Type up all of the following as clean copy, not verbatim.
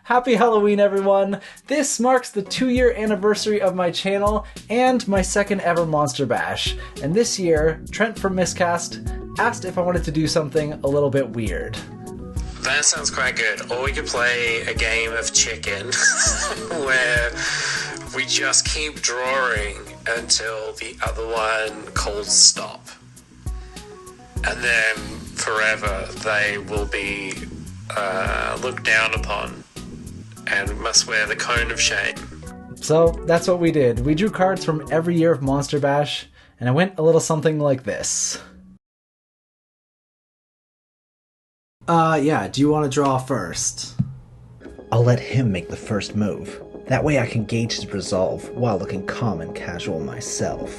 Happy Halloween, everyone! This marks the 2-year anniversary of my channel and my second ever Monster Bash. And this year, Trent from Miscast asked if I wanted to do something a little bit weird. That sounds quite good. Or we could play a game of chicken where we just keep drawing until the other one calls stop. And then forever they will be looked down upon and must wear the cone of shame. So that's what we did. We drew cards from every year of Monster Bash, and it went a little something like this. Yeah, do you want to draw first? I'll let him make the first move. That way I can gauge his resolve while looking calm and casual myself.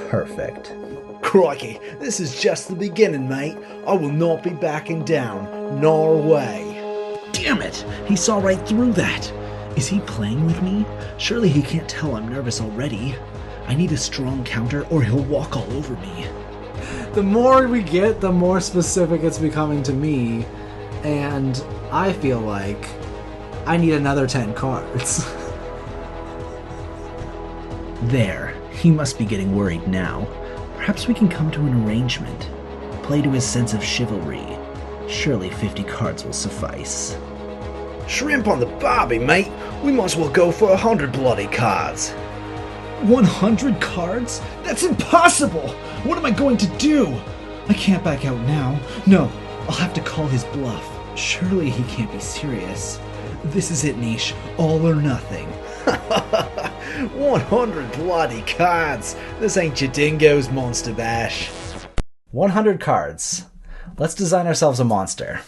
Perfect. Crikey, this is just the beginning, mate. I will not be backing down. Nor way. Damn it! He saw right through that. Is he playing with me? Surely he can't tell I'm nervous already. I need a strong counter or he'll walk all over me. The more we get, the more specific it's becoming to me, and I feel like I need another 10 cards. There. He must be getting worried now. Perhaps we can come to an arrangement. Play to his sense of chivalry. Surely 50 cards will suffice. Shrimp on the barbie, mate! We might as well go for 100 bloody cards. 100 cards? That's impossible! What am I going to do? I can't back out now. No, I'll have to call his bluff. Surely he can't be serious. This is it, Niche. All or nothing. 100 bloody cards! This ain't your dingo's Monster Bash. 100 cards. Let's design ourselves a monster.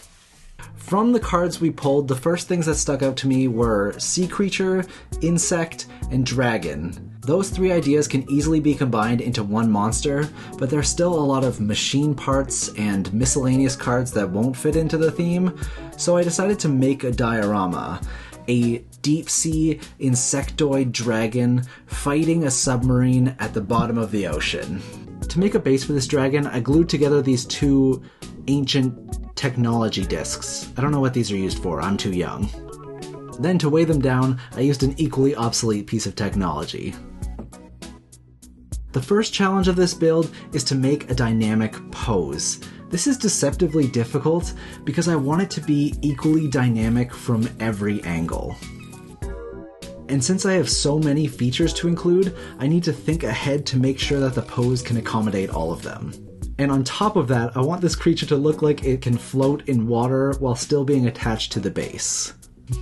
From the cards we pulled, the first things that stuck out to me were sea creature, insect, and dragon. Those 3 ideas can easily be combined into one monster, but there's still a lot of machine parts and miscellaneous cards that won't fit into the theme, so I decided to make a diorama. A deep-sea insectoid dragon fighting a submarine at the bottom of the ocean. To make a base for this dragon, I glued together these 2 ancient technology discs. I don't know what these are used for, I'm too young. Then to weigh them down, I used an equally obsolete piece of technology. The first challenge of this build is to make a dynamic pose. This is deceptively difficult because I want it to be equally dynamic from every angle. And since I have so many features to include, I need to think ahead to make sure that the pose can accommodate all of them. And on top of that, I want this creature to look like it can float in water while still being attached to the base.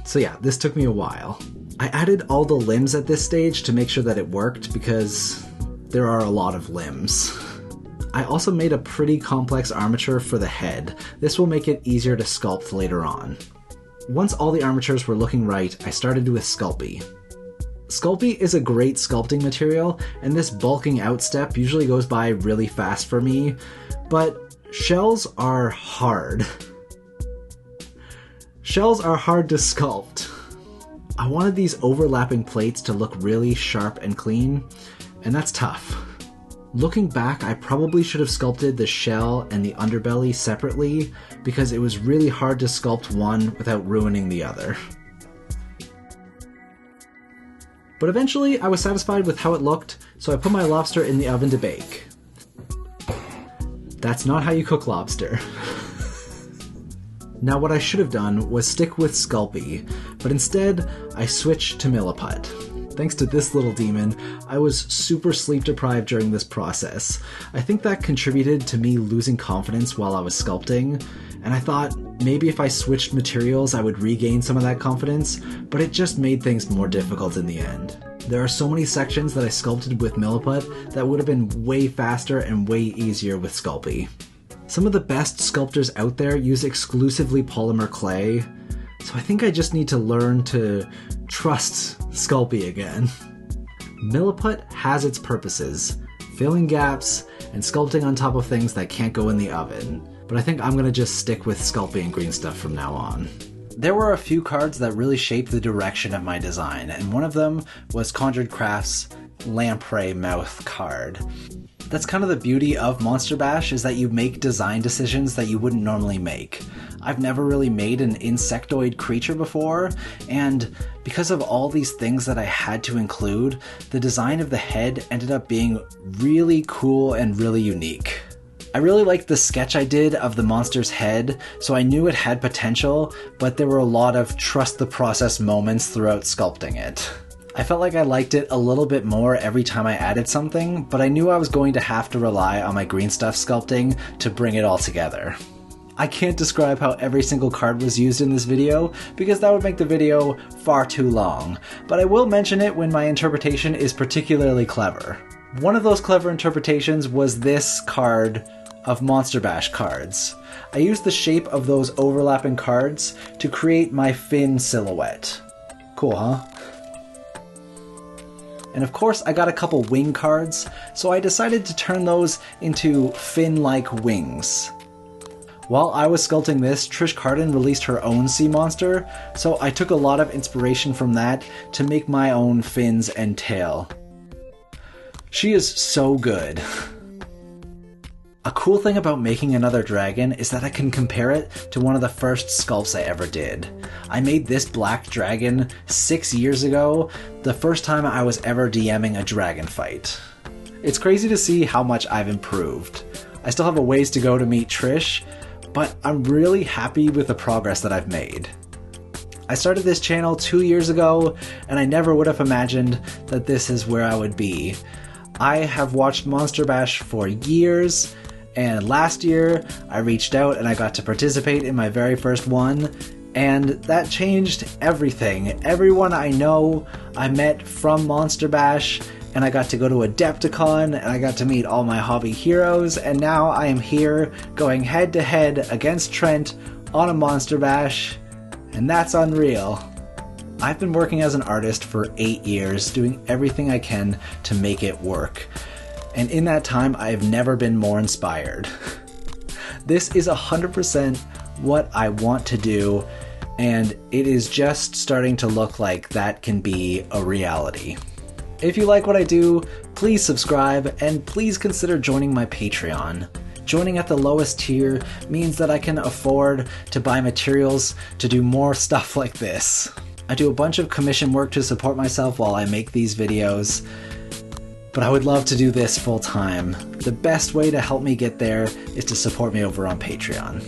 So yeah, this took me a while. I added all the limbs at this stage to make sure that it worked because there are a lot of limbs. I also made a pretty complex armature for the head. This will make it easier to sculpt later on. Once all the armatures were looking right, I started with Sculpey. Sculpey is a great sculpting material, and this bulking out step usually goes by really fast for me, but shells are hard. Shells are hard to sculpt. I wanted these overlapping plates to look really sharp and clean, and that's tough. Looking back, I probably should have sculpted the shell and the underbelly separately because it was really hard to sculpt one without ruining the other. But eventually, I was satisfied with how it looked, so I put my lobster in the oven to bake. That's not how you cook lobster. Now what I should have done was stick with Sculpey, but instead, I switched to Milliput. Thanks to this little demon, I was super sleep deprived during this process. I think that contributed to me losing confidence while I was sculpting, and I thought maybe if I switched materials I would regain some of that confidence, but it just made things more difficult in the end. There are so many sections that I sculpted with Milliput that would have been way faster and way easier with Sculpey. Some of the best sculptors out there use exclusively polymer clay, so I think I just need to learn to trust Sculpey again. Milliput has its purposes, filling gaps and sculpting on top of things that can't go in the oven, but I think I'm gonna just stick with Sculpey and green stuff from now on. There were a few cards that really shaped the direction of my design, and one of them was Conjured Craft's Lamprey Mouth card. That's kind of the beauty of Monster Bash, is that you make design decisions that you wouldn't normally make. I've never really made an insectoid creature before, and because of all these things that I had to include, the design of the head ended up being really cool and really unique. I really liked the sketch I did of the monster's head, so I knew it had potential, but there were a lot of trust the process moments throughout sculpting it. I felt like I liked it a little bit more every time I added something, but I knew I was going to have to rely on my green stuff sculpting to bring it all together. I can't describe how every single card was used in this video, because that would make the video far too long, but I will mention it when my interpretation is particularly clever. One of those clever interpretations was this card of Monster Bash cards. I used the shape of those overlapping cards to create my fin silhouette. Cool, huh? And of course I got a couple wing cards, so I decided to turn those into fin-like wings. While I was sculpting this, Trish Carden released her own sea monster, so I took a lot of inspiration from that to make my own fins and tail. She is so good. A cool thing about making another dragon is that I can compare it to one of the first sculpts I ever did. I made this black dragon 6 years ago, the first time I was ever DMing a dragon fight. It's crazy to see how much I've improved. I still have a ways to go to meet Trish, but I'm really happy with the progress that I've made. I started this channel 2 years ago, and I never would have imagined that this is where I would be. I have watched Monster Bash for years, and last year I reached out and I got to participate in my very first one, and that changed everything. Everyone I know I met from Monster Bash, and I got to go to Adepticon, and I got to meet all my hobby heroes, and now I am here going head to head against Trent on a Monster Bash, and that's unreal. I've been working as an artist for 8 years, doing everything I can to make it work. And in that time, I have never been more inspired. This is 100% what I want to do, and it is just starting to look like that can be a reality. If you like what I do, please subscribe, and please consider joining my Patreon. Joining at the lowest tier means that I can afford to buy materials to do more stuff like this. I do a bunch of commission work to support myself while I make these videos, but I would love to do this full time. The best way to help me get there is to support me over on Patreon.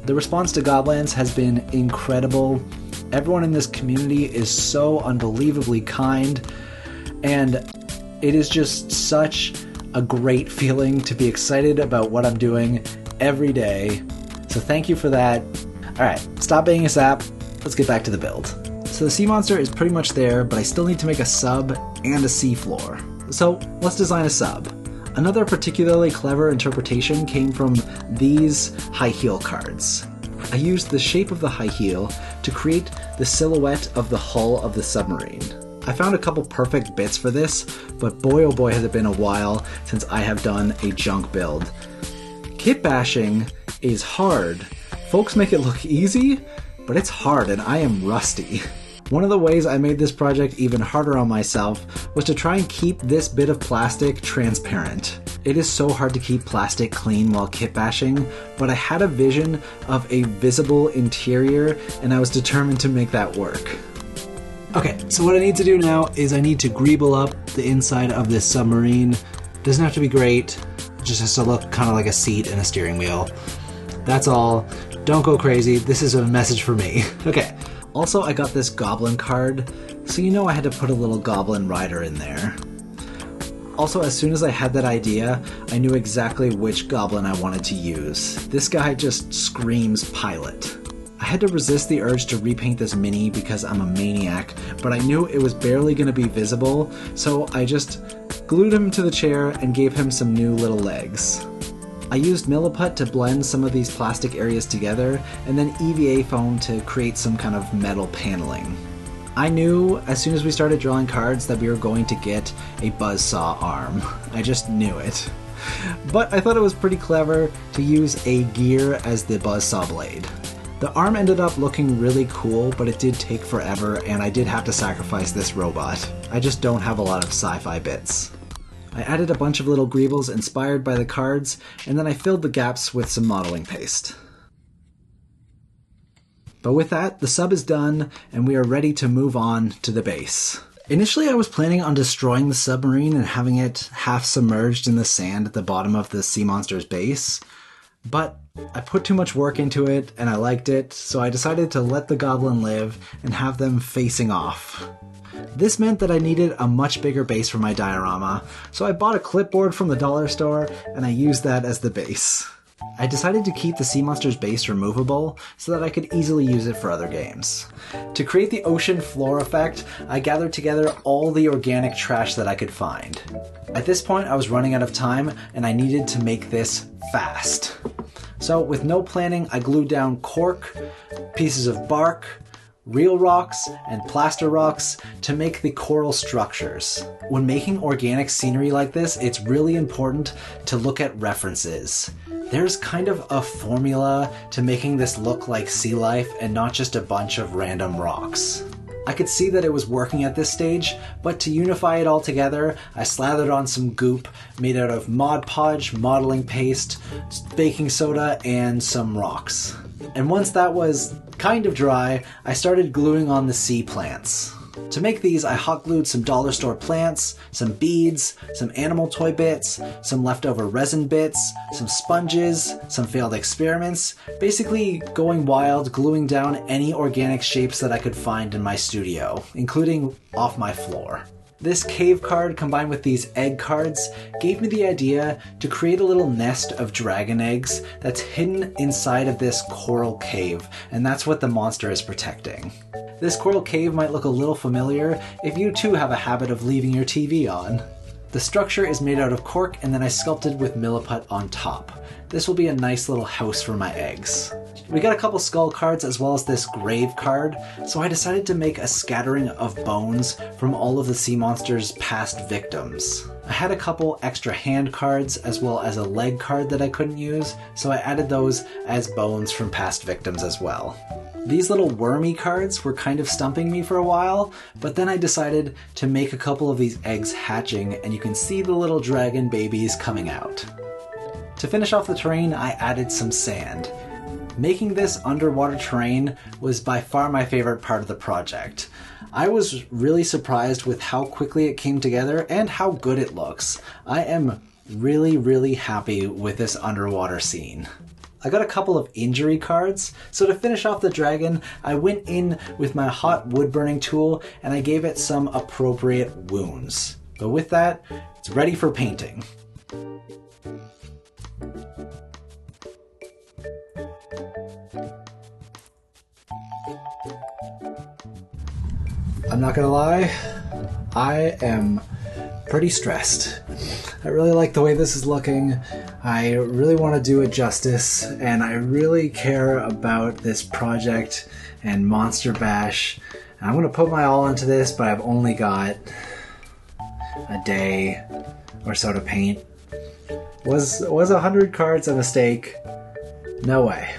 The response to Godlands has been incredible. Everyone in this community is so unbelievably kind, and it is just such a great feeling to be excited about what I'm doing every day. So thank you for that. Alright, stop being a sap. Let's get back to the build. So the sea monster is pretty much there, but I still need to make a sub and a sea floor. So let's design a sub. Another particularly clever interpretation came from these high heel cards. I used the shape of the high heel to create the silhouette of the hull of the submarine. I found a couple perfect bits for this, but boy oh boy has it been a while since I have done a junk build. Kit bashing is hard. Folks make it look easy, but it's hard and I am rusty. One of the ways I made this project even harder on myself was to try and keep this bit of plastic transparent. It is so hard to keep plastic clean while kit bashing, but I had a vision of a visible interior and I was determined to make that work. Okay, so what I need to do now is I need to greeble up the inside of this submarine. Doesn't have to be great, it just has to look kind of like a seat and a steering wheel. That's all. Don't go crazy, this is a message for me. Okay. Also, I got this goblin card, so you know I had to put a little goblin rider in there. Also, as soon as I had that idea, I knew exactly which goblin I wanted to use. This guy just screams pilot. I had to resist the urge to repaint this mini because I'm a maniac, but I knew it was barely going to be visible, so I just glued him to the chair and gave him some new little legs. I used Milliput to blend some of these plastic areas together, and then EVA foam to create some kind of metal paneling. I knew as soon as we started drawing cards that we were going to get a buzzsaw arm. I just knew it. But I thought it was pretty clever to use a gear as the buzzsaw blade. The arm ended up looking really cool, but it did take forever, and I did have to sacrifice this robot. I just don't have a lot of sci-fi bits. I added a bunch of little greebles inspired by the cards, and then I filled the gaps with some modeling paste. But with that, the sub is done, and we are ready to move on to the base. Initially, I was planning on destroying the submarine and having it half submerged in the sand at the bottom of the sea monster's base, but I put too much work into it and I liked it, so I decided to let the goblin live and have them facing off. This meant that I needed a much bigger base for my diorama, so I bought a clipboard from the dollar store and I used that as the base. I decided to keep the sea monster's base removable so that I could easily use it for other games. To create the ocean floor effect, I gathered together all the organic trash that I could find. At this point, I was running out of time and I needed to make this fast. So with no planning, I glued down cork, pieces of bark, real rocks, and plaster rocks to make the coral structures. When making organic scenery like this, it's really important to look at references. There's kind of a formula to making this look like sea life and not just a bunch of random rocks. I could see that it was working at this stage, but to unify it all together, I slathered on some goop made out of Mod Podge, modeling paste, baking soda, and some rocks. And once that was kind of dry, I started gluing on the sea plants. To make these, I hot glued some dollar store plants, some beads, some animal toy bits, some leftover resin bits, some sponges, some failed experiments, basically going wild, gluing down any organic shapes that I could find in my studio, including off my floor. This cave card combined with these egg cards gave me the idea to create a little nest of dragon eggs that's hidden inside of this coral cave, and that's what the monster is protecting. This coral cave might look a little familiar if you too have a habit of leaving your TV on. The structure is made out of cork and then I sculpted with milliput on top. This will be a nice little house for my eggs. We got a couple skull cards as well as this grave card, so I decided to make a scattering of bones from all of the sea monster's past victims. I had a couple extra hand cards as well as a leg card that I couldn't use, so I added those as bones from past victims as well. These little wormy cards were kind of stumping me for a while, but then I decided to make a couple of these eggs hatching and you can see the little dragon babies coming out. To finish off the terrain, I added some sand. Making this underwater terrain was by far my favorite part of the project. I was really surprised with how quickly it came together and how good it looks. I am really happy with this underwater scene. I got a couple of injury cards, so to finish off the dragon, I went in with my hot wood burning tool and I gave it some appropriate wounds. But with that, it's ready for painting. I'm not gonna lie, I am pretty stressed. I really like the way this is looking. I really want to do it justice, and I really care about this project and Monster Bash. And I'm going to put my all into this, but I've only got a day or so to paint. Was 100 cards a mistake? No way.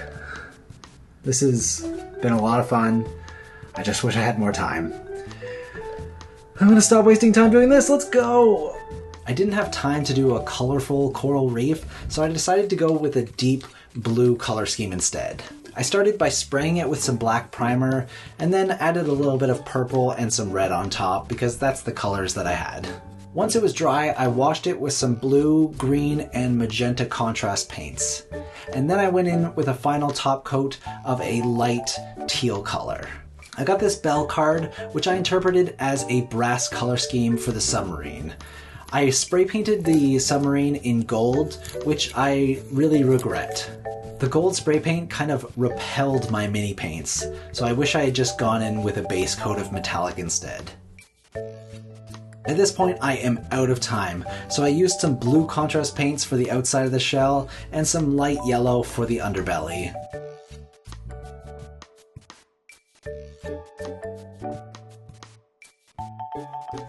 This has been a lot of fun. I just wish I had more time. I'm going to stop wasting time doing this. Let's go! I didn't have time to do a colorful coral reef, so I decided to go with a deep blue color scheme instead. I started by spraying it with some black primer, and then added a little bit of purple and some red on top, because that's the colors that I had. Once it was dry, I washed it with some blue, green, and magenta contrast paints. And then I went in with a final top coat of a light teal color. I got this bell card, which I interpreted as a brass color scheme for the submarine. I spray painted the submarine in gold, which I really regret. The gold spray paint kind of repelled my mini paints, so I wish I had just gone in with a base coat of metallic instead. At this point, I am out of time, so I used some blue contrast paints for the outside of the shell and some light yellow for the underbelly.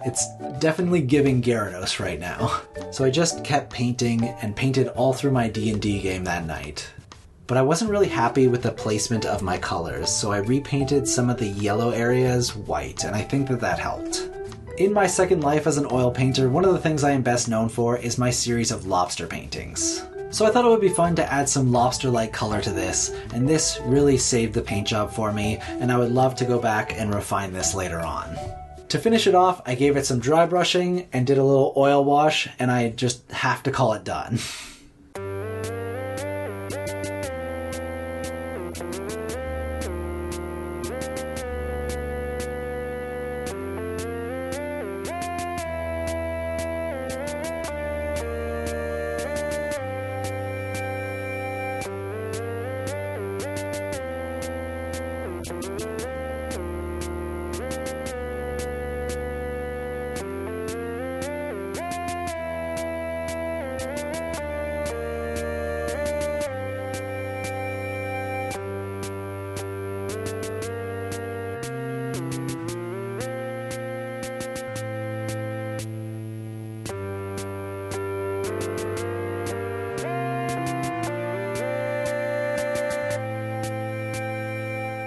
It's definitely giving Gyarados right now. So I just kept painting and painted all through my D&D game that night. But I wasn't really happy with the placement of my colors, so I repainted some of the yellow areas white, and I think that helped. In my second life as an oil painter, one of the things I am best known for is my series of lobster paintings. So I thought it would be fun to add some lobster-like color to this, and this really saved the paint job for me, and I would love to go back and refine this later on. To finish it off, I gave it some dry brushing and did a little oil wash, and I just have to call it done.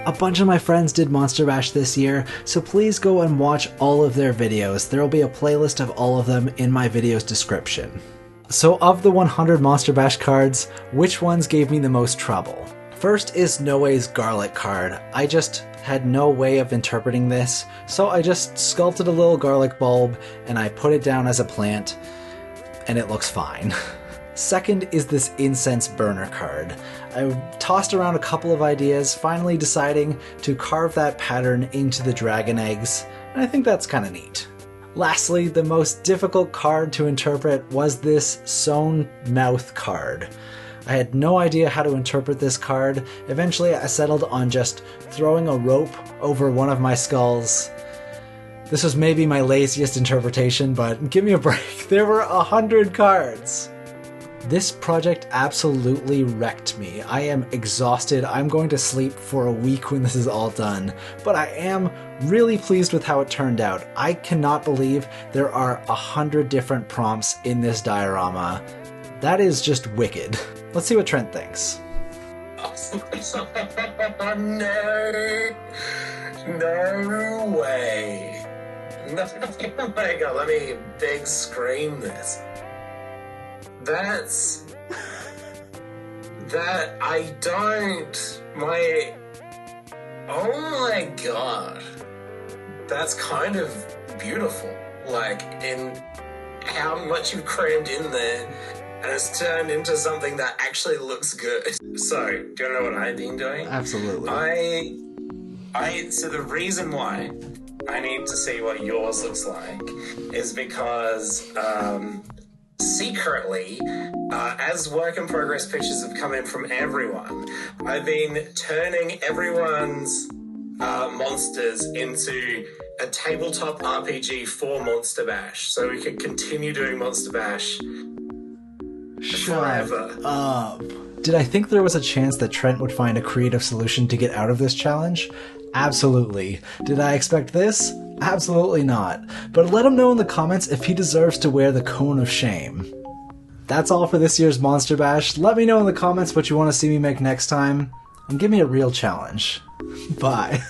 A bunch of my friends did Monster Bash this year, so please go and watch all of their videos. There will be a playlist of all of them in my video's description. So of the 100 Monster Bash cards, which ones gave me the most trouble? First is Noe's garlic card. I just had no way of interpreting this, so I just sculpted a little garlic bulb and I put it down as a plant, and it looks fine. Second is this incense burner card. I tossed around a couple of ideas, finally deciding to carve that pattern into the dragon eggs, and I think that's kind of neat. Lastly, the most difficult card to interpret was this sewn mouth card. I had no idea how to interpret this card. Eventually I settled on just throwing a rope over one of my skulls. This was maybe my laziest interpretation, but give me a break. There were 100 cards! This project absolutely wrecked me. I am exhausted. I'm going to sleep for a week when this is all done, but I am really pleased with how it turned out. I cannot believe there are 100 different prompts in this diorama. That is just wicked. Let's see what Trent thinks. No way. No, oh my god, let me big scream this. Oh my god. That's kind of beautiful. Like, in how much you've crammed in there, and it's turned into something that actually looks good. So, do you know what I've been doing? Absolutely. So the reason why I need to see what yours looks like is because, secretly, as work in progress pictures have come in from everyone, I've been turning everyone's monsters into a tabletop RPG for Monster Bash, so we could continue doing Monster Bash forever. Shut up. Did I think there was a chance that Trent would find a creative solution to get out of this challenge? Absolutely. Did I expect this? Absolutely not. But let him know in the comments if he deserves to wear the cone of shame. That's all for this year's Monster Bash. Let me know in the comments what you want to see me make next time, and give me a real challenge. Bye.